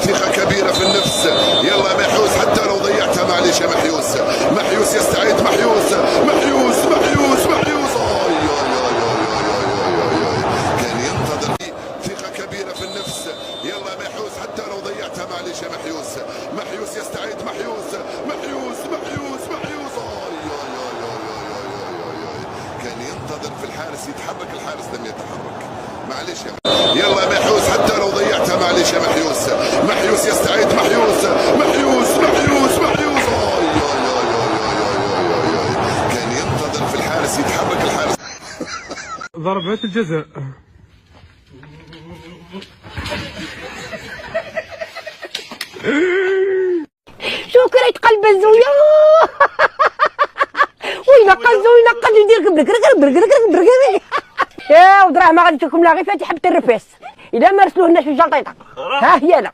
ثقة كبيرة في النفس. يلا محيوس حتى لو ضيعتها معليش يا محيوس. محيوس يستعيد، محيوس محيوس محيوس محيوس. كان ينتظر ثقة كبيرة في النفس. يلا محيوس حتى لو ضيعتها معليش يا محيوس. محيوس يستعيد، محيوس محيوس محيوس محيوس. كان ينتظر في الحارس يتحرك، الحارس لم يتحرك. معليش يلا محيوس حتى لو ضيعتها معليش يا محيوس. محيوس يستعيد، محيوس محيوس محيوس محيوس. كان ينتظر في الحارس يتحرك، الحارس. ضربة الجزاء. شكرا قلب الزويا. وينقز وينقز يدير برك يا ودراه ما غادي تكون لا غير فاتحه بالترفاس الا ما رسلوهناش في الجلطيطه. ها هي لا